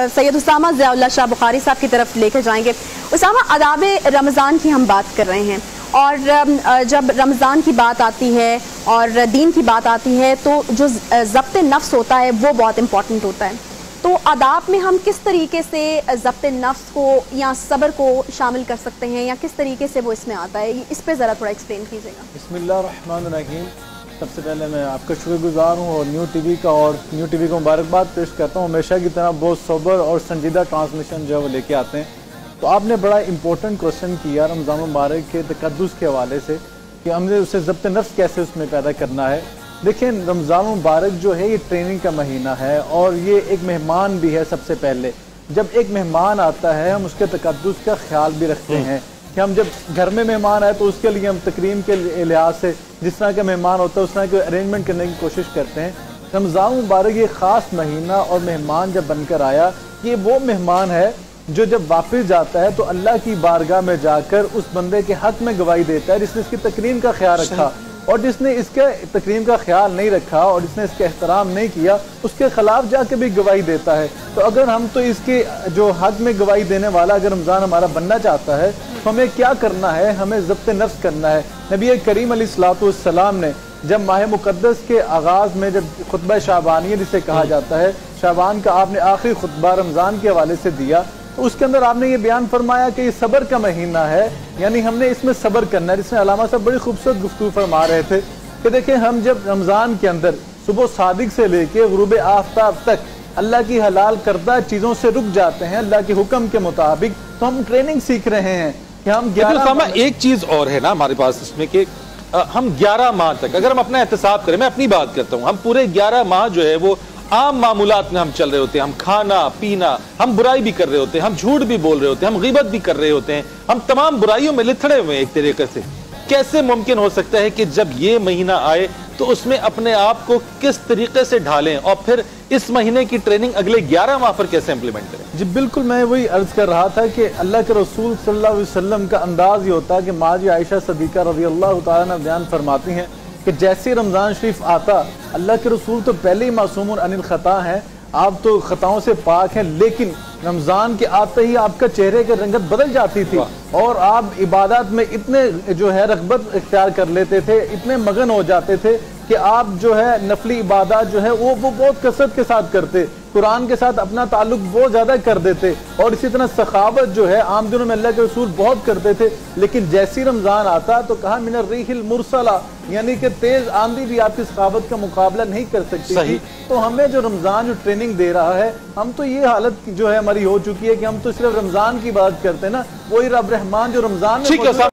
सैयद उसामा ज़ियाउल्लाह शाह बुखारी साहब की तरफ लेकर जाएंगे। उसामा, आदाब रमज़ान की हम बात कर रहे हैं और जब रमज़ान की बात आती है और दीन की बात आती है तो जो ज़ब्त नफ्स होता है वो बहुत इम्पॉर्टेंट होता है। तो आदाब में हम किस तरीके से ज़ब्त नफ्स को या सब्र को शामिल कर सकते हैं या किस तरीके से वो इसमें आता है, इस पे ज़रा थोड़ा एक्सप्लेन कीजिएगा। बिस्मिल्लाहिर्रहमानिर्रहीम। सबसे पहले मैं आपका शुक्रगुजार हूँ और न्यू टीवी को मुबारकबाद पेश करता हूँ। हमेशा की तरह बहुत सोबर और संजीदा ट्रांसमिशन जो है वो लेके आते हैं। तो आपने बड़ा इंपॉर्टेंट क्वेश्चन किया रमज़ान मुबारक के तकद्दुस के हवाले से कि हमने उसे ज़ब्त नफ्स कैसे उसमें पैदा करना है। देखिए, रमज़ान मुबारक जो है ये ट्रेनिंग का महीना है और ये एक मेहमान भी है। सबसे पहले जब एक मेहमान आता है हम उसके तकद्दुस का ख्याल भी रखते हैं कि हम जब घर में मेहमान आए तो उसके लिए हम तकरीम के लिहाज से जिस तरह का मेहमान होता है उस तरह के अरेंजमेंट करने की कोशिश करते हैं। रमज़ान मुबारक ये ख़ास महीना और मेहमान जब बनकर आया, ये वो मेहमान है जो जब वापस जाता है तो अल्लाह की बारगाह में जाकर उस बंदे के हक में गवाही देता है जिसने इसकी तकरीम का ख्याल रखा, और जिसने इसके तकरीम का ख्याल नहीं रखा और जिसने इसका एहतराम नहीं किया उसके खिलाफ जाके भी गवाही देता है। तो अगर हम तो इसके जो हक में गवाही देने वाला अगर रमज़ान हमारा बनना चाहता है तो हमें क्या करना है, हमें ज़ब्त नफ्स करना है। नबी करीम अलैहिस्सलाम ने जब माह मुक़द्दस के आगाज़ में जब खुतबा शाबानिया जिसे कहा जाता है, शाबान का आपने आखिरी खुतबा रमज़ान के हवाले से दिया तो उसके अंदर आपने ये बयान फरमाया कि ये सब्र का महीना है, यानी हमने इसमें सब्र करना है। जिसमें अलामा साहब बड़ी खूबसूरत गुफ्तगू फरमा रहे थे कि देखिए, हम जब रमज़ान के अंदर सुबह सादिक से लेके गुरूब आफ्ताब तक अल्लाह की हलाल करदा चीज़ों से रुक जाते हैं अल्लाह के हुक्म के मुताबिक, तो हम ट्रेनिंग सीख रहे हैं कि हम 11 एक चीज़ और है ना हमारे पास इसमें कि हम 11 माह तक अगर हम अपना एहतसाब करें, मैं अपनी बात करता हूँ, हम पूरे 11 माह जो है वो आम मामूलात में हम चल रहे होते हैं। हम खाना पीना, हम बुराई भी कर रहे होते हैं, हम झूठ भी बोल रहे होते हैं, हम गीबत भी कर रहे होते हैं, हम तमाम बुराइयों में लिथड़े हुए हैं एक तरीके से। कैसे मुमकिन हो सकता है कि जब ये महीना आए तो उसमें अपने आप को किस तरीके से ढालें और फिर इस महीने की ट्रेनिंग अगले 11 माह पर कैसे इंप्लीमेंट करें? जी बिल्कुल, मैं वही अर्ज कर रहा था कि अल्लाह के रसूल सल्लल्लाहु अलैहि वसल्लम का अंदाज ये होता है कि माजी आयशा सदीका रज़ियल्लाहु ताला अन्हा बयान फरमाती हैं कि जैसे रमज़ान शरीफ आता, अल्लाह के रसूल तो पहले ही मासूमुन अनिल खता हैं, आप तो खताओं से पाक हैं, लेकिन रमज़ान के आते ही आपका चेहरे की रंगत बदल जाती थी और आप इबादत में इतने जो है रग़बत इख्तियार कर लेते थे, इतने मगन हो जाते थे कि आप जो है नफली इबादत जो है वो बहुत कसरत के साथ करते, कुरान के साथ अपना ताल्लुक बहुत ज़्यादा कर देते और इसी तरह सखावत जो है आम दिनों में अल्लाह के रसूल बहुत करते थे। लेकिन जैसी रमज़ान आता तो कहा मिनर रिहिल मुरसला, यानी कि तेज आंधी भी आपकी सखावत का मुकाबला नहीं कर सकती थी। तो हमें जो रमज़ान जो ट्रेनिंग दे रहा है, हम तो ये हालत जो है हमारी हो चुकी है कि हम तो सिर्फ रमज़ान की बात करते हैं ना, वही रब रहमान जो रमज़ान में